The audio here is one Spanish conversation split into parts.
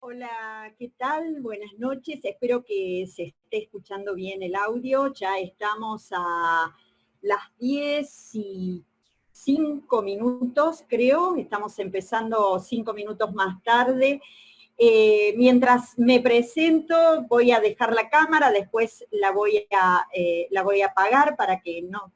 Hola, ¿qué tal? Buenas noches. Espero que se esté escuchando bien el audio. Ya estamos a las 10:05, creo. Estamos empezando 5 minutos más tarde. Mientras me presento, voy a dejar la cámara, después la voy a apagar para que no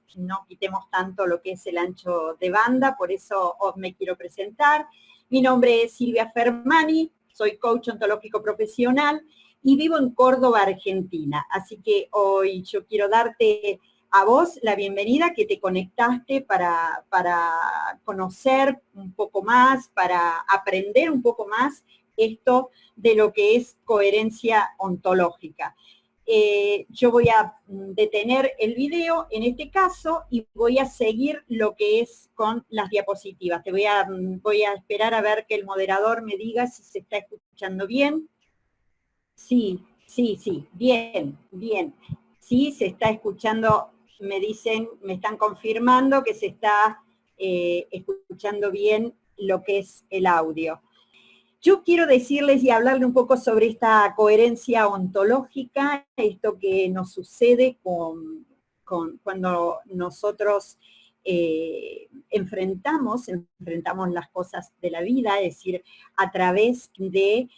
quitemos tanto lo que es el ancho de banda, por eso os me quiero presentar. Mi nombre es Silvia Fermani, soy coach ontológico profesional y vivo en Córdoba, Argentina. Así que hoy yo quiero darte a vos la bienvenida, que te conectaste para conocer un poco más, para aprender un poco más esto de lo que es coherencia ontológica. Yo voy a detener el video en este caso y voy a seguir lo que es con las diapositivas. Voy a esperar a ver que el moderador me diga si se está escuchando bien. Sí, bien. Sí, se está escuchando, me dicen, me están confirmando que se está escuchando bien lo que es el audio. Yo quiero decirles y hablarle un poco sobre esta coherencia ontológica, esto que nos sucede cuando nosotros enfrentamos las cosas de la vida, es decir, a través de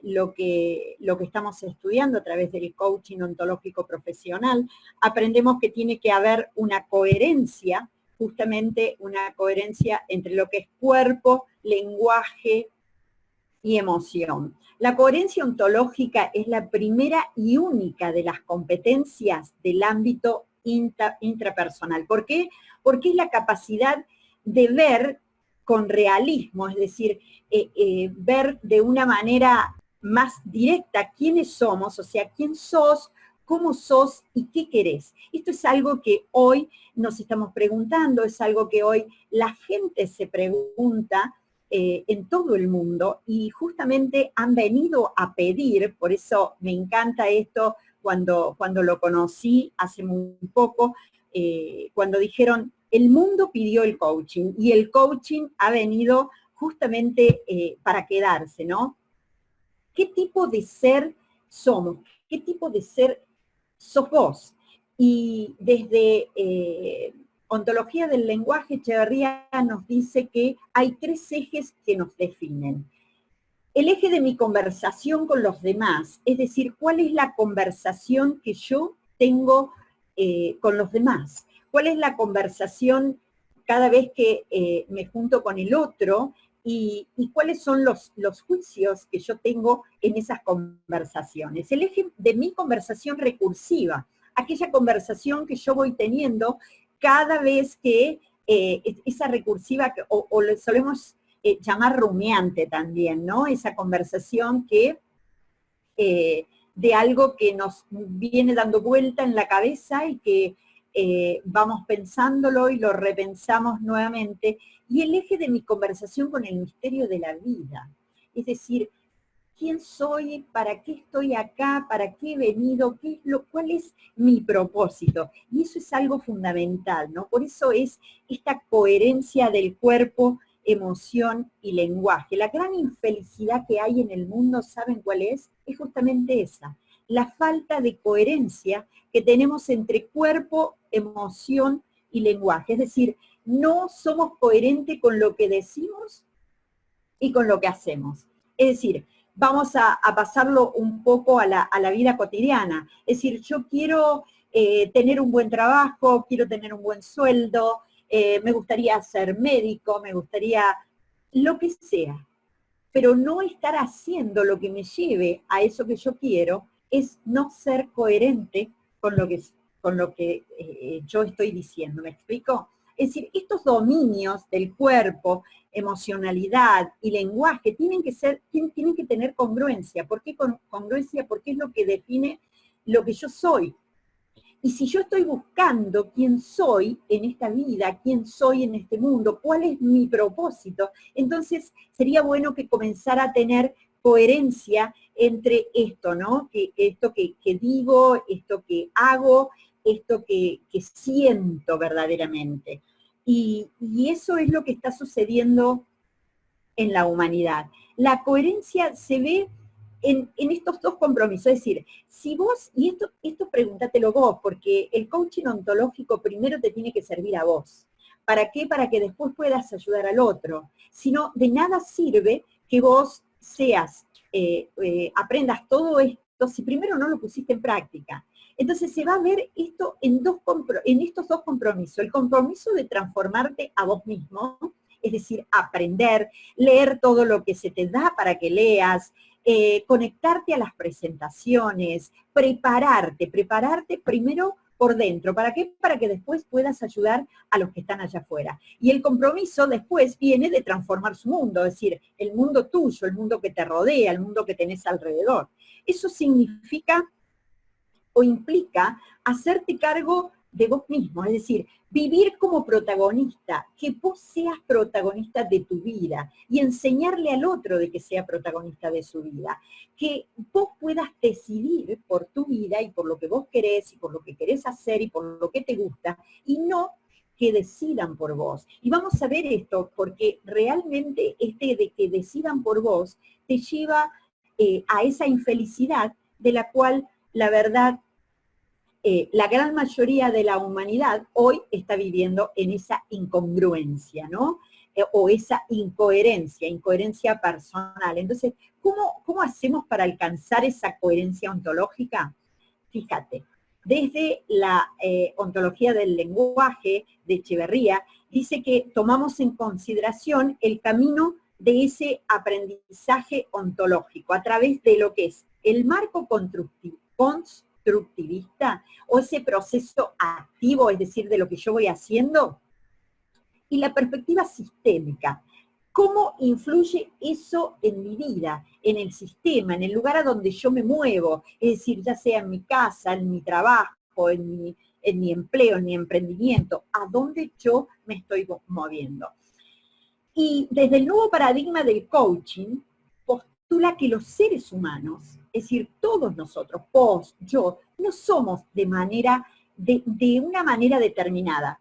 lo que estamos estudiando, a través del coaching ontológico profesional, aprendemos que tiene que haber una coherencia, justamente una coherencia entre lo que es cuerpo, lenguaje, y emoción. La coherencia ontológica es la primera y única de las competencias del ámbito intrapersonal. ¿Por qué? Porque es la capacidad de ver con realismo, es decir, ver de una manera más directa quiénes somos, o sea, quién sos, cómo sos y qué querés. Esto es algo que hoy nos estamos preguntando, es algo que hoy la gente se pregunta, en todo el mundo, y justamente han venido a pedir, por eso me encanta esto, cuando lo conocí hace muy poco, cuando dijeron, el mundo pidió el coaching, y el coaching ha venido justamente para quedarse, ¿no? ¿Qué tipo de ser somos? ¿Qué tipo de ser sos vos? Y desde Ontología del Lenguaje, Echeverría nos dice que hay 3 ejes que nos definen. El eje de mi conversación con los demás, es decir, cuál es la conversación que yo tengo con los demás, cuál es la conversación cada vez que me junto con el otro, y cuáles son los juicios que yo tengo en esas conversaciones. El eje de mi conversación recursiva, aquella conversación que yo voy teniendo cada vez que esa recursiva, o le solemos llamar rumiante también, ¿no? Esa conversación que de algo que nos viene dando vuelta en la cabeza y que vamos pensándolo y lo repensamos nuevamente. Y el eje de mi conversación con el misterio de la vida, es decir, ¿quién soy? ¿Para qué estoy acá? ¿Para qué he venido? ¿Cuál es mi propósito? Y eso es algo fundamental, ¿no? Por eso es esta coherencia del cuerpo, emoción y lenguaje. La gran infelicidad que hay en el mundo, ¿saben cuál es? Es justamente esa, la falta de coherencia que tenemos entre cuerpo, emoción y lenguaje. Es decir, no somos coherentes con lo que decimos y con lo que hacemos. Es decir, vamos a pasarlo un poco a la vida cotidiana. Es decir, yo quiero tener un buen trabajo, quiero tener un buen sueldo, me gustaría ser médico, me gustaría lo que sea, pero no estar haciendo lo que me lleve a eso que yo quiero es no ser coherente con lo que yo estoy diciendo. ¿Me explico? Es decir, estos dominios del cuerpo, emocionalidad y lenguaje tienen que tener congruencia. ¿Por qué congruencia? Porque es lo que define lo que yo soy. Y si yo estoy buscando quién soy en esta vida, quién soy en este mundo, cuál es mi propósito, entonces sería bueno que comenzara a tener coherencia entre esto, ¿no? Esto que digo, esto que hago, esto que siento verdaderamente. Y eso es lo que está sucediendo en la humanidad. La coherencia se ve en estos dos compromisos, es decir, si vos, y esto pregúntatelo vos, porque el coaching ontológico primero te tiene que servir a vos. ¿Para qué? Para que después puedas ayudar al otro. Si no, de nada sirve que vos aprendas todo esto si primero no lo pusiste en práctica. Entonces se va a ver esto en estos dos compromisos. El compromiso de transformarte a vos mismo, es decir, aprender, leer todo lo que se te da para que leas, conectarte a las presentaciones, prepararte primero por dentro. ¿Para qué? Para que después puedas ayudar a los que están allá afuera. Y el compromiso después viene de transformar su mundo, es decir, el mundo tuyo, el mundo que te rodea, el mundo que tenés alrededor. Eso significa o implica hacerte cargo de vos mismo, es decir, vivir como protagonista, que vos seas protagonista de tu vida y enseñarle al otro de que sea protagonista de su vida, que vos puedas decidir por tu vida y por lo que vos querés y por lo que querés hacer y por lo que te gusta y no que decidan por vos. Y vamos a ver esto porque realmente de que decidan por vos te lleva a esa infelicidad de la cual la verdad la gran mayoría de la humanidad hoy está viviendo en esa incongruencia, ¿no? O esa incoherencia personal. Entonces, ¿cómo hacemos para alcanzar esa coherencia ontológica? Fíjate, desde la ontología del lenguaje de Echeverría, dice que tomamos en consideración el camino de ese aprendizaje ontológico a través de lo que es el marco constructivista o ese proceso activo, es decir, de lo que yo voy haciendo, y la perspectiva sistémica. ¿Cómo influye eso en mi vida, en el sistema, en el lugar a donde yo me muevo? Es decir, ya sea en mi casa, en mi trabajo, en mi empleo, en mi emprendimiento, a dónde yo me estoy moviendo. Y desde el nuevo paradigma del coaching, postula que los seres humanos, es decir, todos nosotros, vos, yo, no somos de una manera determinada,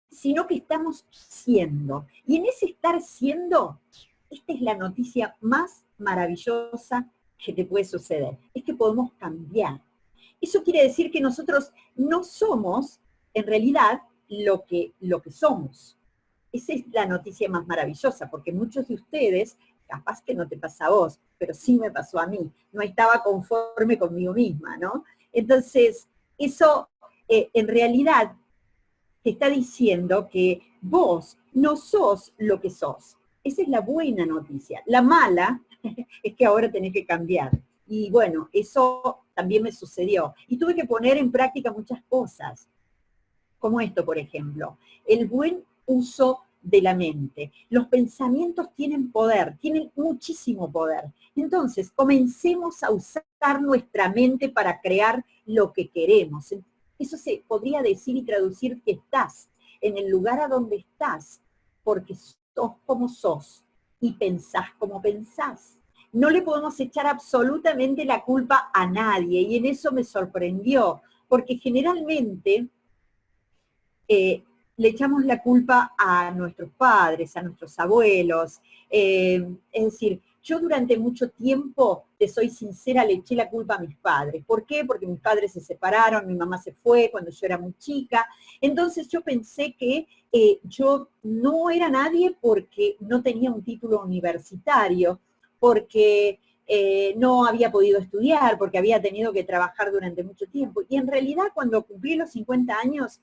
sino que estamos siendo. Y en ese estar siendo, esta es la noticia más maravillosa que te puede suceder, es que podemos cambiar. Eso quiere decir que nosotros no somos, en realidad, lo que somos. Esa es la noticia más maravillosa, porque muchos de ustedes, capaz que no te pasa a vos, pero sí me pasó a mí, no estaba conforme conmigo misma, ¿no? Entonces, eso en realidad te está diciendo que vos no sos lo que sos. Esa es la buena noticia. La mala es que ahora tenés que cambiar. Y bueno, eso también me sucedió. Y tuve que poner en práctica muchas cosas, como esto, por ejemplo. El buen uso de la mente. Los pensamientos tienen poder, tienen muchísimo poder. Entonces, comencemos a usar nuestra mente para crear lo que queremos. Eso se podría decir y traducir que estás en el lugar a donde estás, porque sos como sos y pensás como pensás. No le podemos echar absolutamente la culpa a nadie, y en eso me sorprendió, porque generalmente le echamos la culpa a nuestros padres, a nuestros abuelos. Es decir, yo durante mucho tiempo, te soy sincera, le eché la culpa a mis padres. ¿Por qué? Porque mis padres se separaron, mi mamá se fue cuando yo era muy chica. Entonces yo pensé que yo no era nadie porque no tenía un título universitario, porque no había podido estudiar, porque había tenido que trabajar durante mucho tiempo. Y en realidad cuando cumplí los 50 años,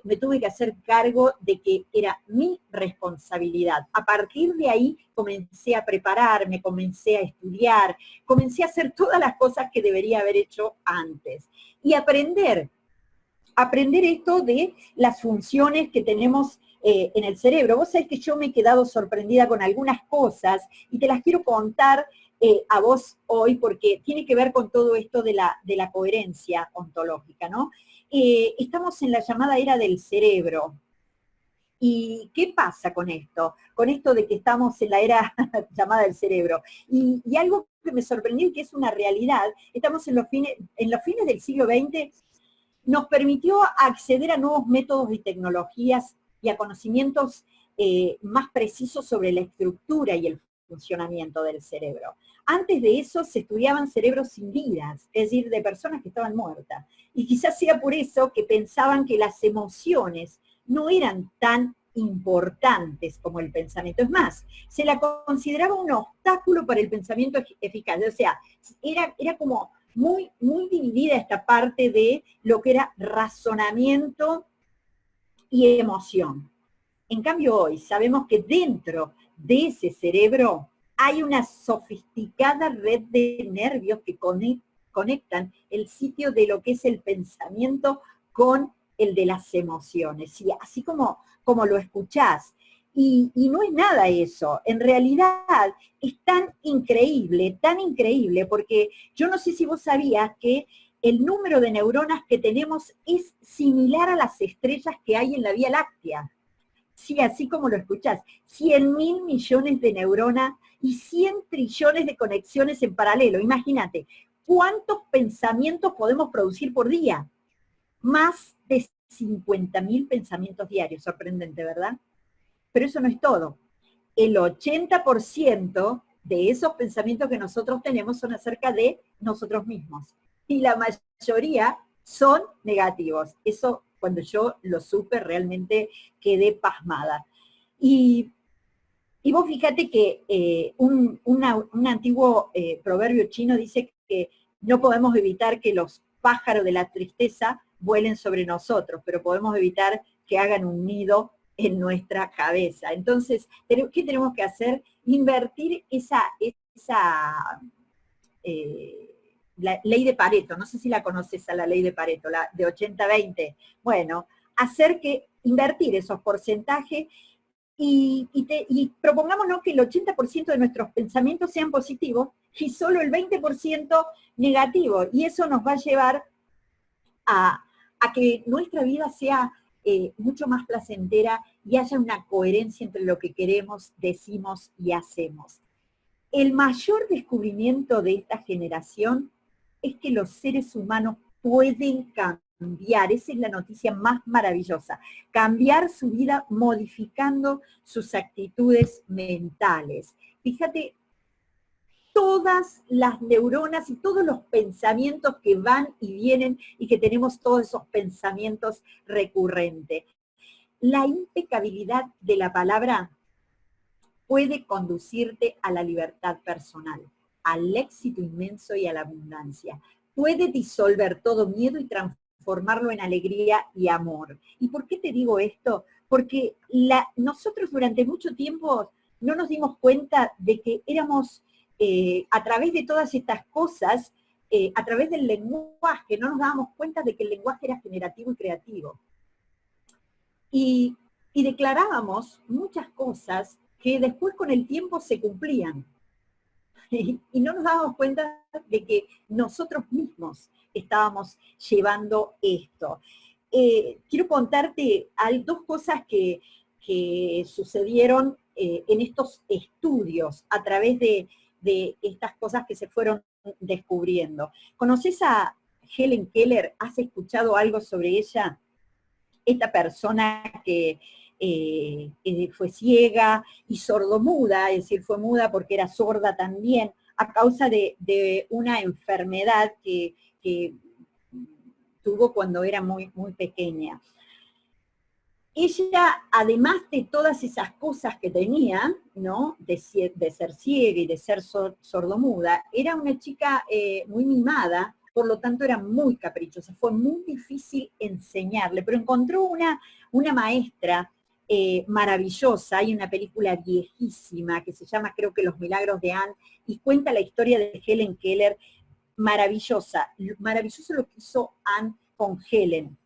me tuve que hacer cargo de que era mi responsabilidad. A partir de ahí comencé a prepararme, comencé a estudiar, comencé a hacer todas las cosas que debería haber hecho antes. Y aprender esto de las funciones que tenemos en el cerebro. Vos sabés que yo me he quedado sorprendida con algunas cosas y te las quiero contar a vos hoy porque tiene que ver con todo esto de la coherencia ontológica, ¿no? Estamos en la llamada era del cerebro. ¿Y qué pasa con esto? Con esto de que estamos en la era llamada del cerebro. Y algo que me sorprendió y que es una realidad, estamos en los fines del siglo XX, nos permitió acceder a nuevos métodos y tecnologías y a conocimientos más precisos sobre la estructura y el funcionamiento del cerebro. Antes de eso se estudiaban cerebros sin vidas, es decir, de personas que estaban muertas. Y quizás sea por eso que pensaban que las emociones no eran tan importantes como el pensamiento. Es más, se la consideraba un obstáculo para el pensamiento eficaz. O sea, era como muy, muy dividida esta parte de lo que era razonamiento y emoción. En cambio hoy sabemos que dentro de ese cerebro hay una sofisticada red de nervios que conectan el sitio de lo que es el pensamiento con el de las emociones, y así como lo escuchás. Y no es nada eso, en realidad es tan increíble, porque yo no sé si vos sabías que el número de neuronas que tenemos es similar a las estrellas que hay en la Vía Láctea. Sí, así como lo escuchás, 100.000 millones de neuronas y 100 trillones de conexiones en paralelo. Imagínate, ¿cuántos pensamientos podemos producir por día? Más de 50.000 pensamientos diarios. Sorprendente, ¿verdad? Pero eso no es todo. El 80% de esos pensamientos que nosotros tenemos son acerca de nosotros mismos. Y la mayoría son negativos. Eso, cuando yo lo supe, realmente quedé pasmada. Y, y vos fíjate que un antiguo proverbio chino dice que no podemos evitar que los pájaros de la tristeza vuelen sobre nosotros, pero podemos evitar que hagan un nido en nuestra cabeza. Entonces, ¿qué tenemos que hacer? Invertir la ley de Pareto. No sé si la conoces, a la ley de Pareto, la de 80-20. Bueno, invertir esos porcentajes y propongámonos que el 80% de nuestros pensamientos sean positivos y solo el 20% negativos. Y eso nos va a llevar a que nuestra vida sea mucho más placentera y haya una coherencia entre lo que queremos, decimos y hacemos. El mayor descubrimiento de esta generación es que los seres humanos pueden cambiar. Esa es la noticia más maravillosa. Cambiar su vida modificando sus actitudes mentales. Fíjate, todas las neuronas y todos los pensamientos que van y vienen y que tenemos todos esos pensamientos recurrentes. La impecabilidad de la palabra puede conducirte a la libertad personal, al éxito inmenso y a la abundancia. Puede disolver todo miedo y transformarlo en alegría y amor. ¿Y por qué te digo esto? Porque nosotros durante mucho tiempo no nos dimos cuenta de que éramos, a través de todas estas cosas, a través del lenguaje, no nos dábamos cuenta de que el lenguaje era generativo y creativo. Y declarábamos muchas cosas que después con el tiempo se cumplían. Y no nos dábamos cuenta de que nosotros mismos estábamos llevando esto. Quiero contarte dos cosas que sucedieron en estos estudios a través de estas cosas que se fueron descubriendo. ¿Conoces a Helen Keller? ¿Has escuchado algo sobre ella? Esta persona que fue ciega y sordomuda, es decir, fue muda porque era sorda también, a causa de una enfermedad que tuvo cuando era muy, muy pequeña. Ella, además de todas esas cosas que tenía, ¿no? De ser ciega y de ser sordomuda, era una chica muy mimada, por lo tanto era muy caprichosa, fue muy difícil enseñarle, pero encontró una maestra maravillosa. Hay una película viejísima que se llama, creo que Los Milagros de Anne, y cuenta la historia de Helen Keller, maravillosa, maravilloso lo que hizo Anne con Helen.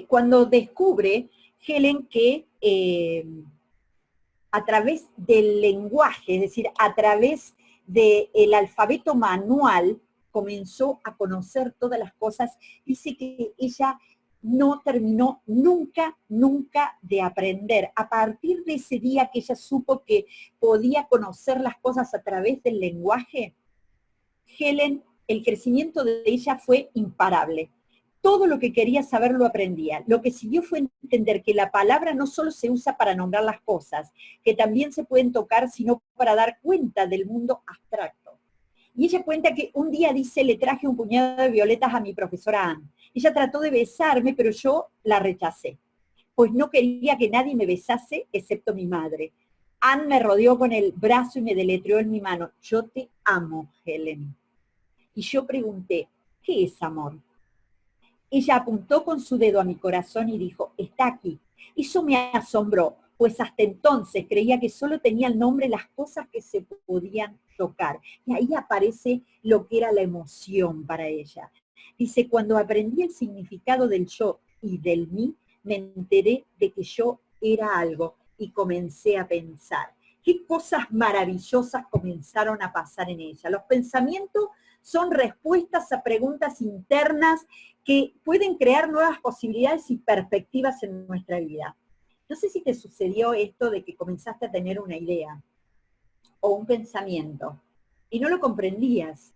Cuando descubre Helen que a través del lenguaje, es decir, a través del alfabeto manual, comenzó a conocer todas las cosas. Dice que ella no terminó nunca de aprender. A partir de ese día que ella supo que podía conocer las cosas a través del lenguaje, Helen, el crecimiento de ella fue imparable. todo lo que quería saber lo aprendía. Lo que siguió fue entender que la palabra no solo se usa para nombrar las cosas, que también se pueden tocar, sino para dar cuenta del mundo abstracto. Y ella cuenta que un día dice, le traje un puñado de violetas a mi profesora Anne. Ella trató de besarme, pero yo la rechacé, pues no quería que nadie me besase excepto mi madre. Anne me rodeó con el brazo y me deletreó en mi mano, yo te amo, Helen. Y yo pregunté, ¿qué es amor? Ella apuntó con su dedo a mi corazón y dijo, está aquí. Eso me asombró, pues hasta entonces creía que solo tenía el nombre las cosas que se podían tocar. Y ahí aparece lo que era la emoción para ella. Dice, cuando aprendí el significado del yo y del mí, me enteré de que yo era algo y comencé a pensar. Qué cosas maravillosas comenzaron a pasar en ella. Los pensamientos son respuestas a preguntas internas que pueden crear nuevas posibilidades y perspectivas en nuestra vida. No sé si te sucedió esto de que comenzaste a tener una idea o un pensamiento y no lo comprendías.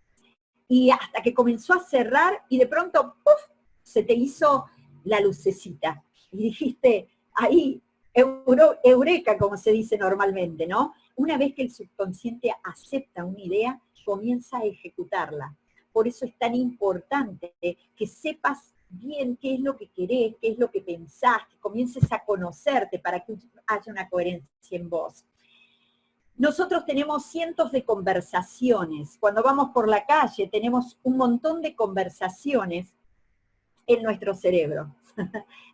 Y hasta que comenzó a cerrar y de pronto, ¡puf!, se te hizo la lucecita. Y dijiste, ahí, eureka, como se dice normalmente, ¿no? Una vez que el subconsciente acepta una idea, comienza a ejecutarla. Por eso es tan importante que sepas bien qué es lo que querés, qué es lo que pensás, que comiences a conocerte para que haya una coherencia en vos. Nosotros tenemos cientos de conversaciones. Cuando vamos por la calle tenemos un montón de conversaciones en nuestro cerebro.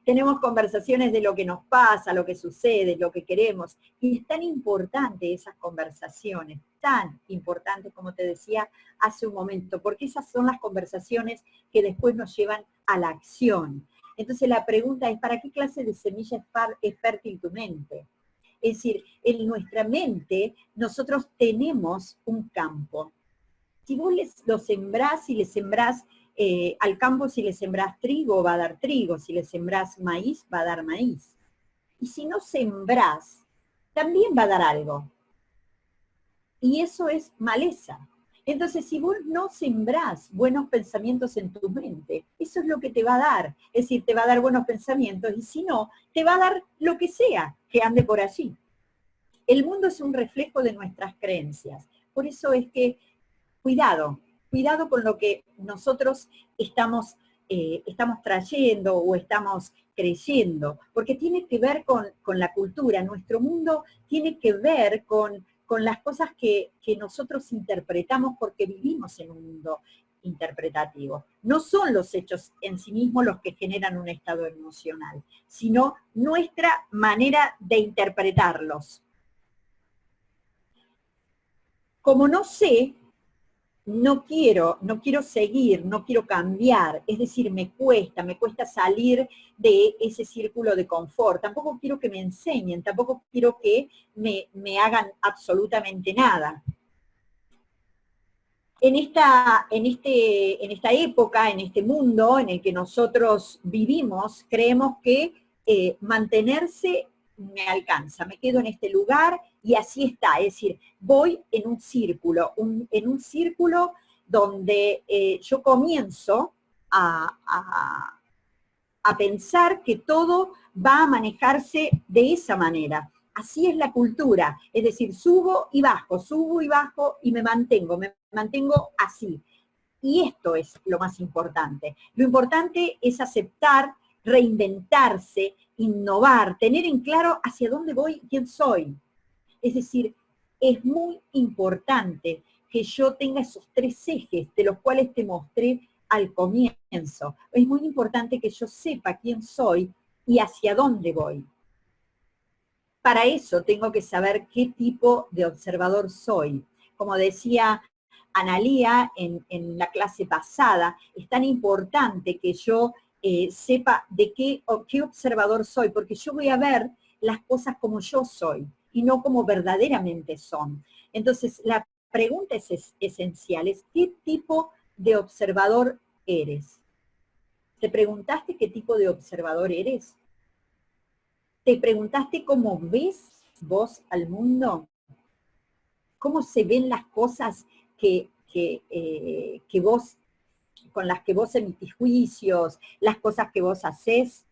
Tenemos conversaciones de lo que nos pasa, lo que sucede, lo que queremos. Y es tan importante esas conversaciones, tan importantes como te decía hace un momento, porque esas son las conversaciones que después nos llevan a la acción. Entonces la pregunta es, ¿para qué clase de semilla es fértil tu mente? Es decir, en nuestra mente nosotros tenemos un campo. Si vos lo sembrás y le sembrás al campo, si le sembrás trigo, va a dar trigo. Si le sembrás maíz, va a dar maíz. Y si no sembrás, también va a dar algo. Y eso es maleza. Entonces, si vos no sembrás buenos pensamientos en tu mente, eso es lo que te va a dar. Es decir, te va a dar buenos pensamientos y si no, te va a dar lo que sea que ande por allí. El mundo es un reflejo de nuestras creencias. Por eso es que, cuidado con lo que nosotros estamos trayendo o estamos creyendo, porque tiene que ver con la cultura. Nuestro mundo tiene que ver con las cosas que nosotros interpretamos porque vivimos en un mundo interpretativo. No son los hechos en sí mismos los que generan un estado emocional, sino nuestra manera de interpretarlos. Como no sé, no quiero seguir, no quiero cambiar, es decir, me cuesta salir de ese círculo de confort, tampoco quiero que me enseñen, tampoco quiero que me hagan absolutamente nada. En esta época, en este mundo en el que nosotros vivimos, creemos que mantenerse me alcanza, me quedo en este lugar y así está, es decir, voy en un círculo, donde yo comienzo a pensar que todo va a manejarse de esa manera. Así es la cultura, es decir, subo y bajo y me mantengo así. Y esto es lo más importante. Lo importante es aceptar, reinventarse, innovar, tener en claro hacia dónde voy, quién soy. Es decir, es muy importante que yo tenga esos 3 ejes de los cuales te mostré al comienzo. Es muy importante que yo sepa quién soy y hacia dónde voy. Para eso tengo que saber qué tipo de observador soy. Como decía Analía en la clase pasada, es tan importante que yo sepa de qué observador soy, porque yo voy a ver las cosas como yo soy y no como verdaderamente son. Entonces, la pregunta es esencial, es ¿qué tipo de observador eres? ¿Te preguntaste qué tipo de observador eres? ¿Te preguntaste cómo ves vos al mundo? ¿Cómo se ven las cosas que vos con las que vos emitís juicios, las cosas que vos hacés.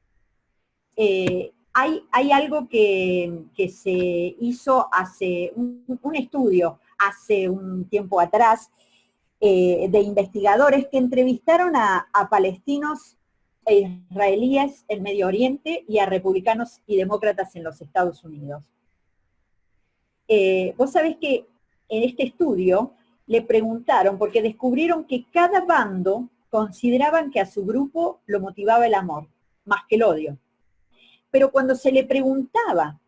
Hay algo que se hizo hace un estudio hace un tiempo atrás, de investigadores que entrevistaron a palestinos e israelíes en Medio Oriente y a republicanos y demócratas en los Estados Unidos. Vos sabés que en este estudio le preguntaron, porque descubrieron que cada bando consideraban que a su grupo lo motivaba el amor, más que el odio. Pero cuando se le preguntaba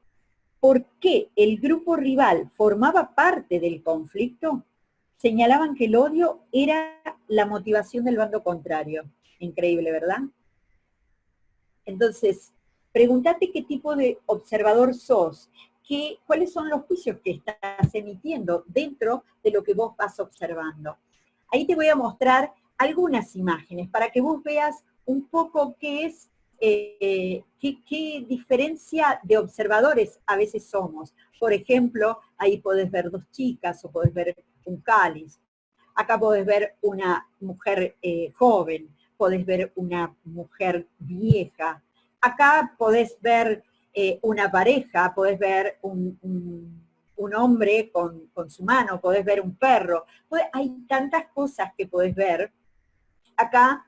por qué el grupo rival formaba parte del conflicto, señalaban que el odio era la motivación del bando contrario. Increíble, ¿verdad? Entonces, pregúntate qué tipo de observador sos, cuáles son los juicios que estás emitiendo dentro de lo que vos vas observando. Ahí te voy a mostrar algunas imágenes para que vos veas un poco qué es, qué diferencia de observadores a veces somos. Por ejemplo, ahí podés ver dos chicas o podés ver un cáliz. Acá podés ver una mujer joven, podés ver una mujer vieja. Acá podés ver una pareja, podés ver un hombre con su mano, podés ver un perro. Hay tantas cosas que podés ver. Acá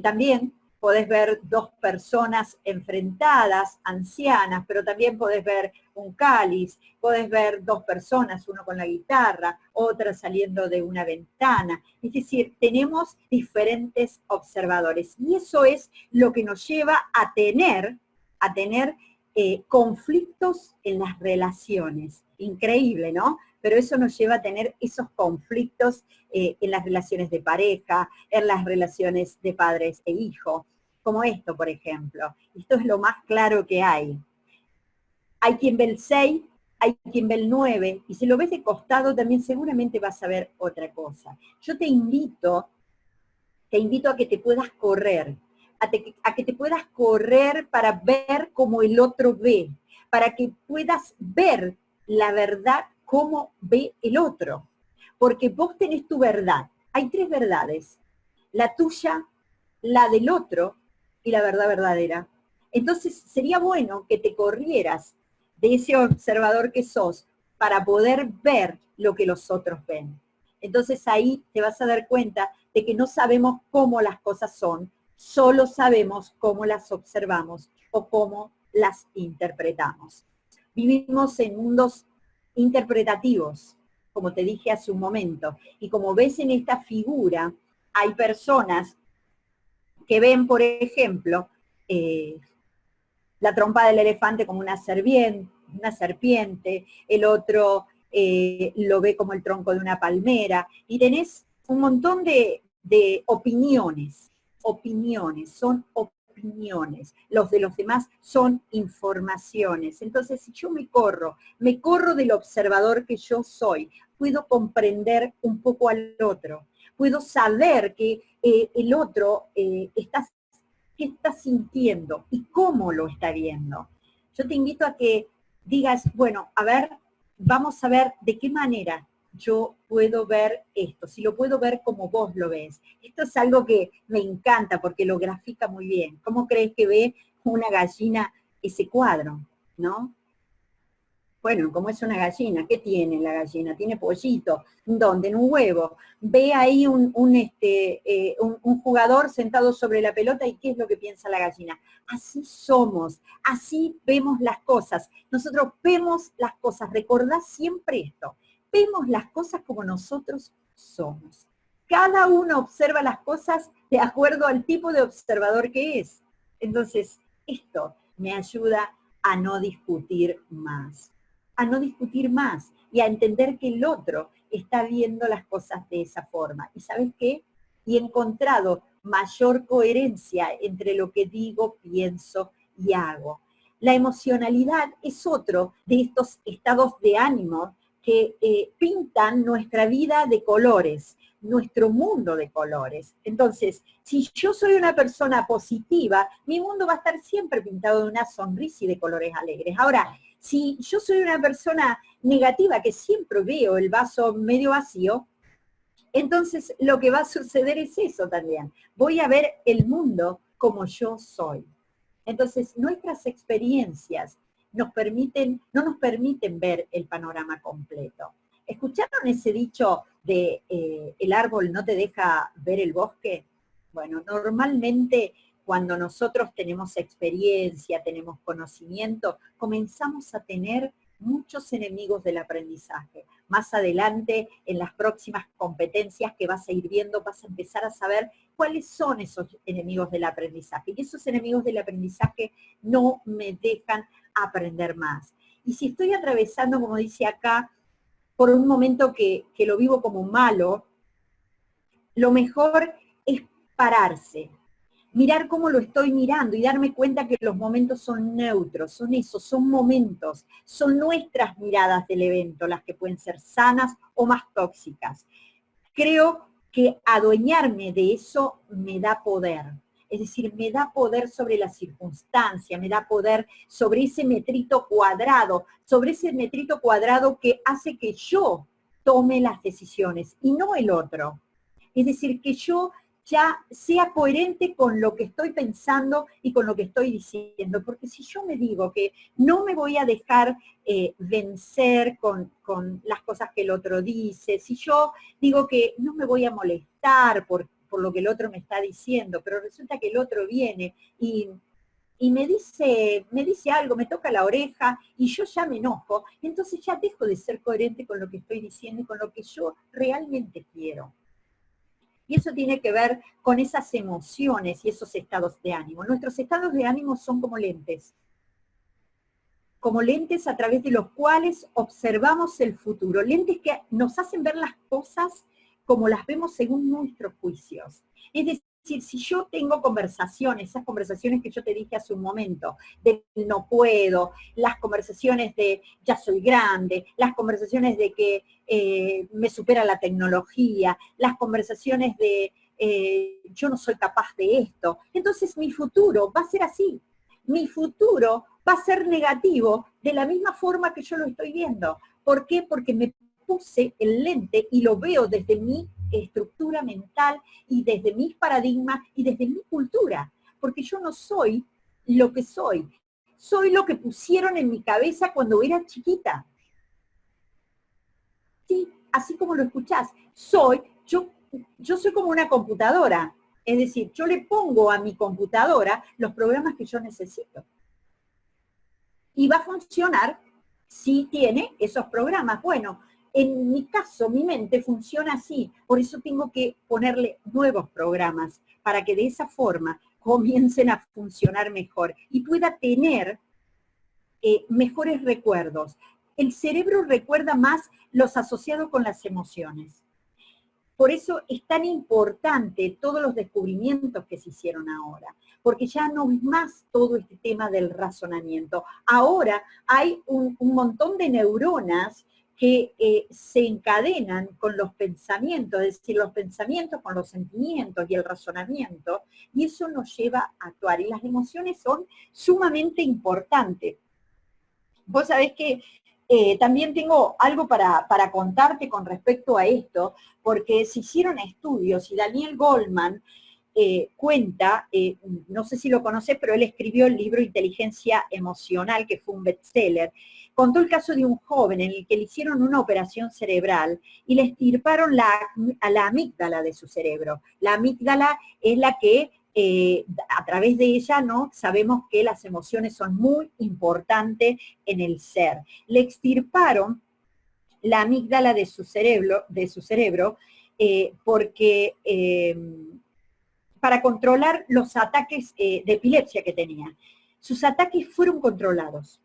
también podés ver dos personas enfrentadas, ancianas, pero también podés ver un cáliz, podés ver dos personas, uno con la guitarra, otra saliendo de una ventana. Es decir, tenemos diferentes observadores. Y eso es lo que nos lleva a tener conflictos en las relaciones. Increíble, ¿no? Pero eso nos lleva a tener esos conflictos en las relaciones de pareja, en las relaciones de padres e hijos, como esto, por ejemplo. Esto es lo más claro que hay. Hay quien ve el 6, hay quien ve el 9, y si lo ves de costado también seguramente vas a ver otra cosa. Yo te invito a que te puedas correr, a que te puedas correr para ver cómo el otro ve, para que puedas ver la verdad como ve el otro. Porque vos tenés tu verdad. Hay 3 verdades. La tuya, la del otro y la verdad verdadera. Entonces sería bueno que te corrieras de ese observador que sos para poder ver lo que los otros ven. Entonces ahí te vas a dar cuenta de que no sabemos cómo las cosas son, solo sabemos cómo las observamos o cómo las interpretamos. Vivimos en mundos interpretativos, como te dije hace un momento, y como ves en esta figura, hay personas que ven, por ejemplo, la trompa del elefante como una serpiente, el otro lo ve como el tronco de una palmera, y tenés un montón de opiniones, son opiniones, los de los demás son informaciones. Entonces, si yo me corro del observador que yo soy, puedo comprender un poco al otro, puedo saber que el otro qué está sintiendo y cómo lo está viendo. Yo te invito a que digas, bueno, a ver, vamos a ver de qué manera yo puedo ver esto, si lo puedo ver como vos lo ves. Esto es algo que me encanta porque lo grafica muy bien. ¿Cómo crees que ve una gallina ese cuadro, no? Bueno, como es una gallina, ¿qué tiene la gallina? Tiene pollito. ¿Dónde? En un huevo. Ve ahí un jugador sentado sobre la pelota y ¿qué es lo que piensa la gallina? Así somos, así vemos las cosas. Nosotros vemos las cosas, recordá siempre esto. Vemos las cosas como nosotros somos. Cada uno observa las cosas de acuerdo al tipo de observador que es. Entonces, esto me ayuda a no discutir más. Y a entender que el otro está viendo las cosas de esa forma. ¿Y sabes qué? Y he encontrado mayor coherencia entre lo que digo, pienso y hago. La emocionalidad es otro de estos estados de ánimo que pintan nuestra vida de colores, nuestro mundo de colores. Entonces, si yo soy una persona positiva, mi mundo va a estar siempre pintado de una sonrisa y de colores alegres. Ahora, si yo soy una persona negativa que siempre veo el vaso medio vacío, Entonces, lo que va a suceder es eso también. Voy a ver el mundo como yo soy. Entonces, nuestras experiencias no nos permiten ver el panorama completo. ¿Escucharon ese dicho de el árbol no te deja ver el bosque? Bueno, normalmente cuando nosotros tenemos experiencia, tenemos conocimiento, comenzamos a tener muchos enemigos del aprendizaje. Más adelante, en las próximas competencias que vas a ir viendo, vas a empezar a saber cuáles son esos enemigos del aprendizaje. Y esos enemigos del aprendizaje no me dejan aprender más. Y si estoy atravesando, como dice acá, por un momento que lo vivo como malo, lo mejor es pararse, mirar cómo lo estoy mirando y darme cuenta que los momentos son neutros, son eso, son momentos, son nuestras miradas del evento las que pueden ser sanas o más tóxicas. Creo que adueñarme de eso me da poder, es decir, me da poder sobre la circunstancia, me da poder sobre ese metrito cuadrado que hace que yo tome las decisiones y no el otro. Es decir, que yo ya sea coherente con lo que estoy pensando y con lo que estoy diciendo, porque si yo me digo que no me voy a dejar vencer con las cosas que el otro dice, si yo digo que no me voy a molestar por lo que el otro me está diciendo, pero resulta que el otro viene y me dice algo, me toca la oreja y yo ya me enojo, entonces ya dejo de ser coherente con lo que estoy diciendo y con lo que yo realmente quiero. Y eso tiene que ver con esas emociones y esos estados de ánimo. Nuestros estados de ánimo son como lentes a través de los cuales observamos el futuro, lentes que nos hacen ver las cosas como las vemos según nuestros juicios. Es decir, si yo tengo conversaciones, esas conversaciones que yo te dije hace un momento, de no puedo, las conversaciones de ya soy grande, las conversaciones de que me supera la tecnología, las conversaciones de yo no soy capaz de esto, entonces mi futuro va a ser así. Mi futuro va a ser negativo de la misma forma que yo lo estoy viendo. ¿Por qué? Porque me puse el lente y lo veo desde mi estructura mental y desde mis paradigmas y desde mi cultura. Porque yo no soy lo que soy lo que pusieron en mi cabeza cuando era chiquita. Sí, así como lo escuchás, yo soy como una computadora. Es decir, yo le pongo a mi computadora los programas que yo necesito. Y va a funcionar si tiene esos programas. Bueno, en mi caso, mi mente funciona así, por eso tengo que ponerle nuevos programas para que de esa forma comiencen a funcionar mejor y pueda tener mejores recuerdos. El cerebro recuerda más los asociados con las emociones. Por eso es tan importante todos los descubrimientos que se hicieron ahora, porque ya no es más todo este tema del razonamiento. Ahora hay un montón de neuronas que se encadenan con los pensamientos, es decir, los pensamientos con los sentimientos y el razonamiento, y eso nos lleva a actuar. Y las emociones son sumamente importantes. Vos sabés que también tengo algo para contarte con respecto a esto, porque se hicieron estudios y Daniel Goleman cuenta, no sé si lo conoces, pero él escribió el libro Inteligencia Emocional, que fue un bestseller. Contó el caso de un joven en el que le hicieron una operación cerebral y le extirparon la amígdala de su cerebro. La amígdala es la que a través de ella, ¿no? Sabemos que las emociones son muy importantes en el ser. Le extirparon la amígdala de su cerebro porque para controlar los ataques de epilepsia que tenía. Sus ataques fueron controlados.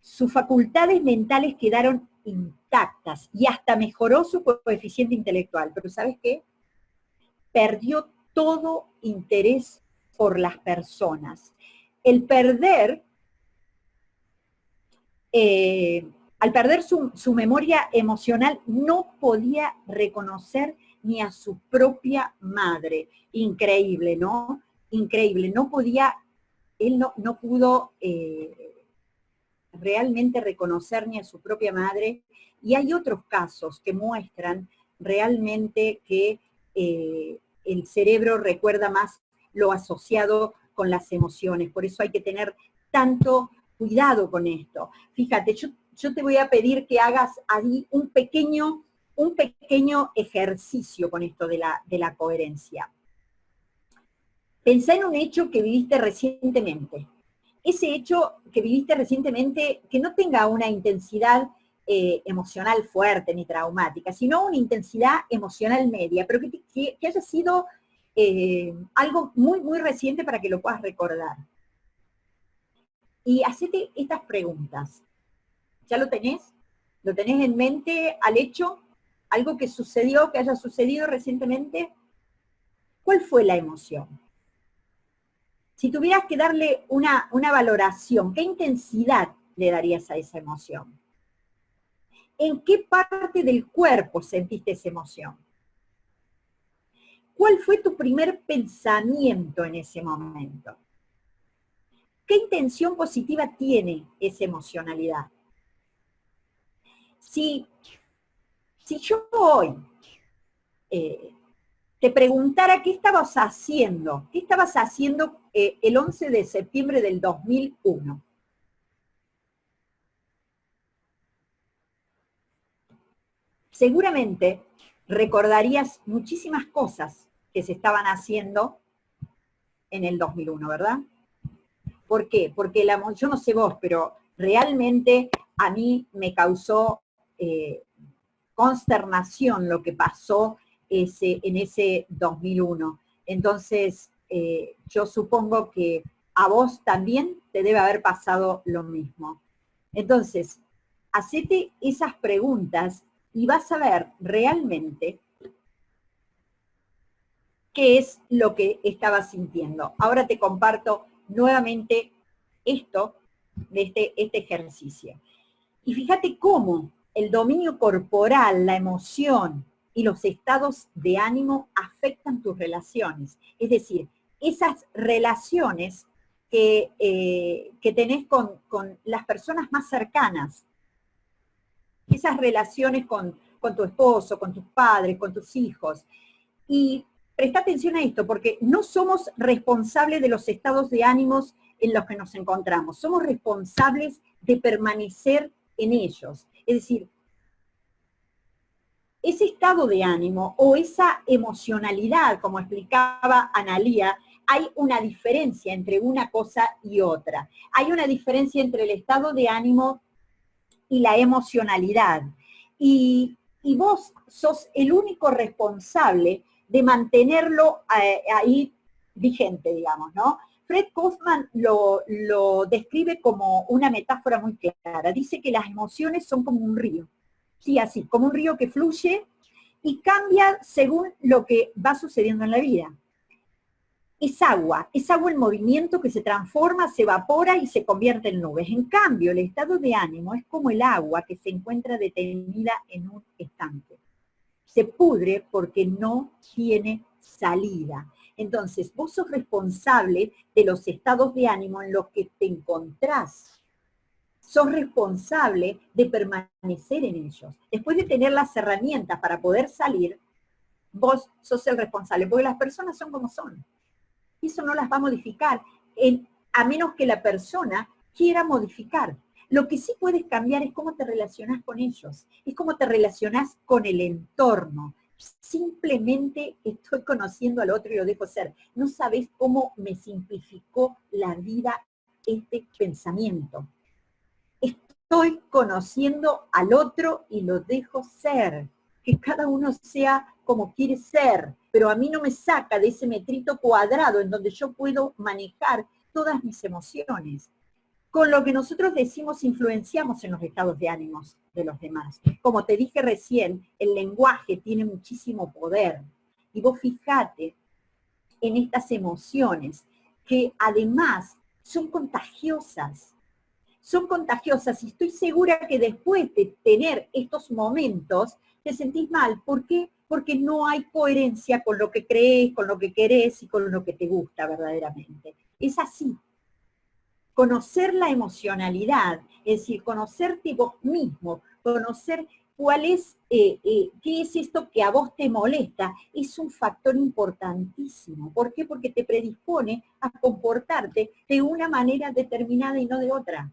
Sus facultades mentales quedaron intactas y hasta mejoró su coeficiente intelectual. Pero ¿sabes qué? Perdió todo interés por las personas. El perder, al perder su memoria emocional, no podía reconocer ni a su propia madre. Increíble, ¿no? Increíble. No podía, él no pudo realmente reconocer ni a su propia madre. Y hay otros casos que muestran realmente que el cerebro recuerda más lo asociado con las emociones, por eso hay que tener tanto cuidado con esto. Fíjate, yo te voy a pedir que hagas ahí un pequeño ejercicio con esto de la coherencia. Pensá en un hecho que viviste recientemente. Ese hecho que viviste recientemente que no tenga una intensidad emocional fuerte ni traumática, sino una intensidad emocional media, pero que haya sido algo muy, muy reciente para que lo puedas recordar. Y hacete estas preguntas. ¿Ya lo tenés? ¿Lo tenés en mente al hecho? ¿Algo que sucedió, que haya sucedido recientemente? ¿Cuál fue la emoción? Si tuvieras que darle una valoración, ¿qué intensidad le darías a esa emoción? ¿En qué parte del cuerpo sentiste esa emoción? ¿Cuál fue tu primer pensamiento en ese momento? ¿Qué intención positiva tiene esa emocionalidad? Si yo hoy te preguntara qué estabas haciendo el 11 de septiembre del 2001, seguramente recordarías muchísimas cosas que se estaban haciendo en el 2001, ¿verdad? ¿Por qué? Porque yo no sé vos, pero realmente a mí me causó consternación lo que pasó en ese 2001. Entonces, yo supongo que a vos también te debe haber pasado lo mismo. Entonces, hacete esas preguntas y vas a ver realmente qué es lo que estabas sintiendo. Ahora te comparto nuevamente esto, de este ejercicio. Y fíjate cómo el dominio corporal, la emoción y los estados de ánimo afectan tus relaciones. Es decir, esas relaciones que tenés con las personas más cercanas, esas relaciones con tu esposo, con tus padres, con tus hijos. Y presta atención a esto, porque no somos responsables de los estados de ánimos en los que nos encontramos, somos responsables de permanecer en ellos. Es decir, ese estado de ánimo o esa emocionalidad, como explicaba Analía, hay una diferencia entre una cosa y otra. Hay una diferencia entre el estado de ánimo y la emocionalidad. Y vos sos el único responsable de mantenerlo ahí vigente, digamos, ¿no? Fred Kaufman lo describe como una metáfora muy clara. Dice que las emociones son como un río. Sí, así, como un río que fluye y cambia según lo que va sucediendo en la vida. Es agua en movimiento que se transforma, se evapora y se convierte en nubes. En cambio, el estado de ánimo es como el agua que se encuentra detenida en un estanque. Se pudre porque no tiene salida. Entonces, vos sos responsable de los estados de ánimo en los que te encontrás. Sos responsable de permanecer en ellos. Después de tener las herramientas para poder salir, vos sos el responsable, porque las personas son como son. Eso no las va a modificar, a menos que la persona quiera modificar. Lo que sí puedes cambiar es cómo te relacionás con ellos, es cómo te relacionás con el entorno. Simplemente estoy conociendo al otro y lo dejo ser. No sabés cómo me simplificó la vida este pensamiento. Estoy conociendo al otro y lo dejo ser. Que cada uno sea como quiere ser, pero a mí no me saca de ese metrito cuadrado en donde yo puedo manejar todas mis emociones. Con lo que nosotros decimos influenciamos en los estados de ánimos de los demás. Como te dije recién, el lenguaje tiene muchísimo poder. Y vos fijate en estas emociones que además son contagiosas. Son contagiosas y estoy segura que después de tener estos momentos te sentís mal. ¿Por qué? Porque no hay coherencia con lo que crees, con lo que querés y con lo que te gusta verdaderamente. Es así. Conocer la emocionalidad, es decir, conocerte vos mismo, conocer ¿Qué es esto que a vos te molesta? Es un factor importantísimo. ¿Por qué? Porque te predispone a comportarte de una manera determinada y no de otra.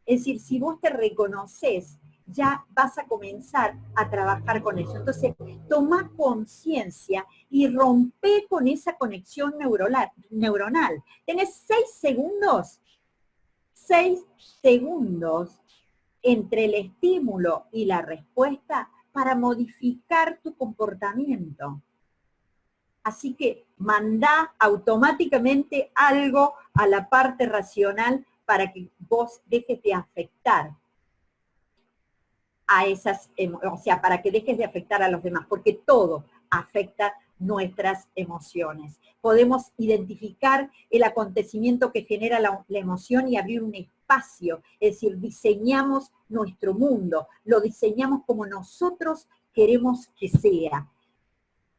Es decir, si vos te reconoces, ya vas a comenzar a trabajar con eso. Entonces, toma conciencia y rompe con esa conexión neuronal. Tenés 6 segundos entre el estímulo y la respuesta para modificar tu comportamiento. Así que mandá automáticamente algo a la parte racional para que vos dejes de afectar a esas, o sea, para que dejes de afectar a los demás, porque todo afecta nuestras emociones. Podemos identificar el acontecimiento que genera la emoción y abrir un espacio, es decir, diseñamos nuestro mundo, lo diseñamos como nosotros queremos que sea.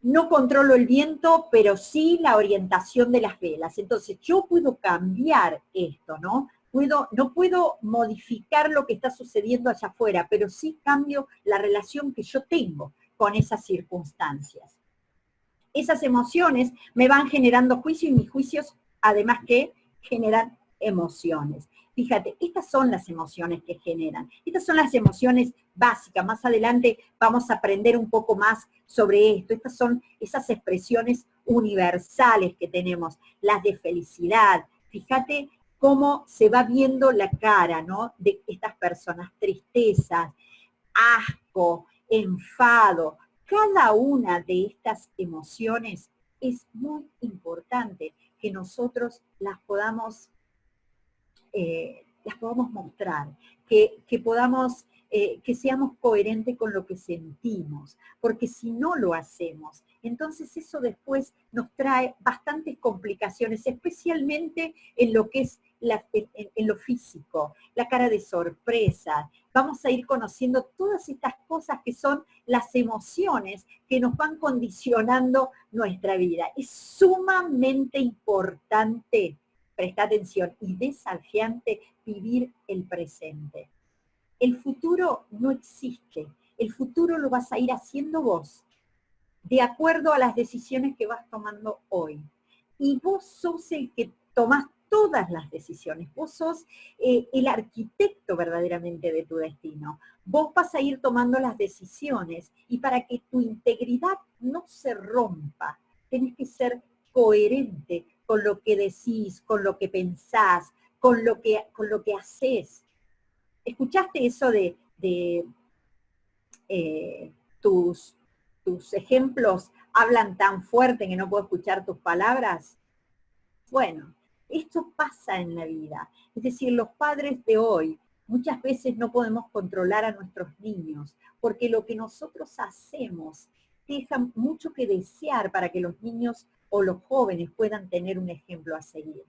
No controlo el viento, pero sí la orientación de las velas. Entonces, yo puedo cambiar esto, ¿no? No puedo modificar lo que está sucediendo allá afuera, pero sí cambio la relación que yo tengo con esas circunstancias. Esas emociones me van generando juicios y mis juicios, además que generan emociones. Fíjate, estas son las emociones que generan. Estas son las emociones básicas. Más adelante vamos a aprender un poco más sobre esto. Estas son esas expresiones universales que tenemos, las de felicidad. Fíjate cómo se va viendo la cara, ¿no?, de estas personas. Tristeza, asco, enfado. Cada una de estas emociones es muy importante que nosotros las podamos mostrar, que seamos coherentes con lo que sentimos, porque si no lo hacemos, entonces eso después nos trae bastantes complicaciones, especialmente en lo que es en lo físico, la cara de sorpresa. Vamos a ir conociendo todas estas cosas que son las emociones que nos van condicionando nuestra vida. Es sumamente importante, presta atención, y desafiante vivir el presente. El futuro no existe, el futuro lo vas a ir haciendo vos, de acuerdo a las decisiones que vas tomando hoy. Y vos sos el que tomás todas las decisiones, vos sos el arquitecto verdaderamente de tu destino. Vos vas a ir tomando las decisiones y para que tu integridad no se rompa, tenés que ser coherente con lo que decís, con lo que pensás, con lo que haces. ¿Escuchaste eso de tus ejemplos hablan tan fuerte que no puedo escuchar tus palabras? Bueno, esto pasa en la vida. Es decir, los padres de hoy muchas veces no podemos controlar a nuestros niños, porque lo que nosotros hacemos deja mucho que desear para que los niños o los jóvenes puedan tener un ejemplo a seguir.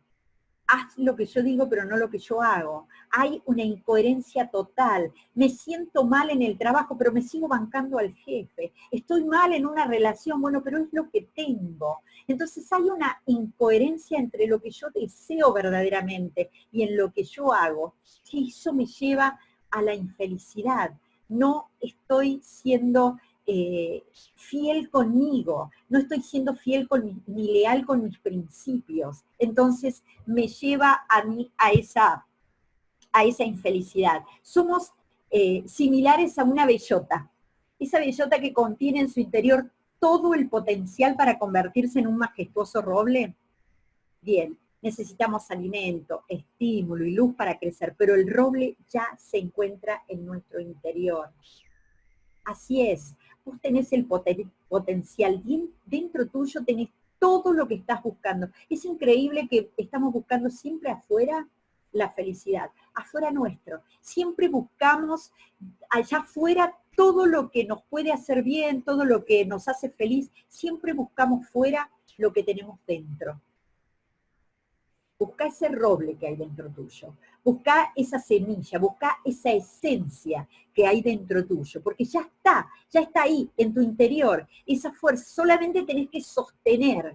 Haz lo que yo digo, pero no lo que yo hago. Hay una incoherencia total. Me siento mal en el trabajo, pero me sigo bancando al jefe. Estoy mal en una relación, bueno, pero es lo que tengo. Entonces hay una incoherencia entre lo que yo deseo verdaderamente y en lo que yo hago. Y eso me lleva a la infelicidad. No estoy siendo fiel conmigo, no estoy siendo fiel ni leal con mis principios. Entonces me lleva a mí a esa infelicidad. Somos similares a una bellota. Esa bellota que contiene en su interior todo el potencial para convertirse en un majestuoso roble. Bien, necesitamos alimento, estímulo y luz para crecer, pero el roble ya se encuentra en nuestro interior. Así es, vos tenés el potencial, dentro tuyo tenés todo lo que estás buscando. Es increíble que estamos buscando siempre afuera la felicidad, afuera nuestro. Siempre buscamos allá afuera todo lo que nos puede hacer bien, todo lo que nos hace feliz. Siempre buscamos fuera lo que tenemos dentro. Busca ese roble que hay dentro tuyo, busca esa semilla, busca esa esencia que hay dentro tuyo, porque ya está ahí, en tu interior, esa fuerza, solamente tenés que sostener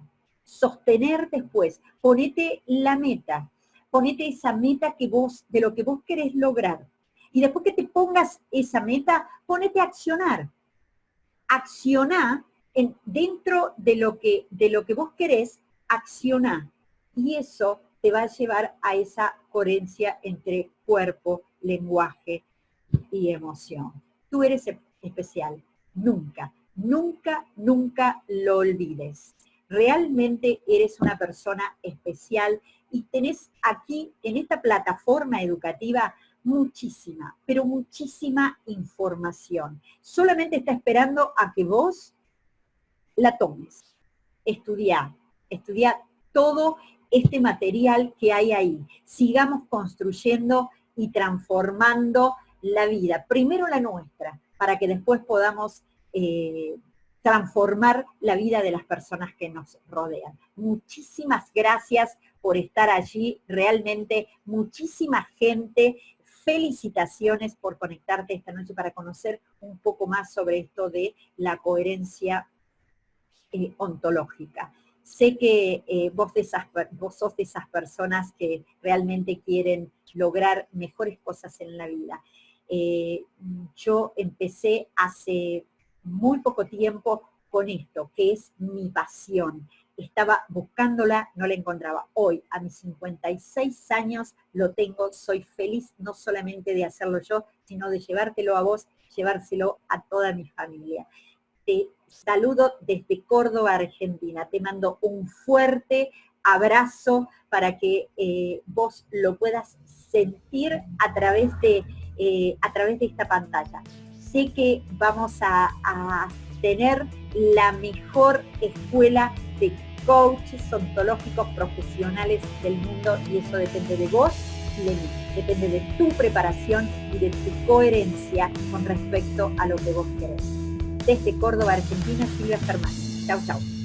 después, ponete la meta, ponete esa meta de lo que vos querés lograr, Y después que te pongas esa meta, ponete a accionar. Accioná dentro de lo que vos querés, accioná. Y eso te va a llevar a esa coherencia entre cuerpo, lenguaje y emoción. Tú eres especial. Nunca, nunca, nunca lo olvides. Realmente eres una persona especial y tenés aquí, en esta plataforma educativa, muchísima, pero muchísima información. Solamente está esperando a que vos la tomes. Estudiá todo este material que hay ahí. Sigamos construyendo y transformando la vida, primero la nuestra, para que después podamos transformar la vida de las personas que nos rodean. Muchísimas gracias por estar allí, realmente muchísima gente. Felicitaciones por conectarte esta noche para conocer un poco más sobre esto de la coherencia ontológica. Sé que vos sos de esas personas que realmente quieren lograr mejores cosas en la vida. Yo empecé hace muy poco tiempo con esto, que es mi pasión. Estaba buscándola, no la encontraba. Hoy, a mis 56 años, lo tengo, soy feliz no solamente de hacerlo yo, sino de llevártelo a vos, llevárselo a toda mi familia. Te saludo desde Córdoba, Argentina. Te mando un fuerte abrazo para que vos lo puedas sentir a través de esta pantalla. Sé que vamos a tener la mejor escuela de coaches ontológicos profesionales del mundo y eso depende de vos y de mí. Depende de tu preparación y de tu coherencia con respecto a lo que vos querés. Desde Córdoba, Argentina, Silvia Fernández. Chau, chau.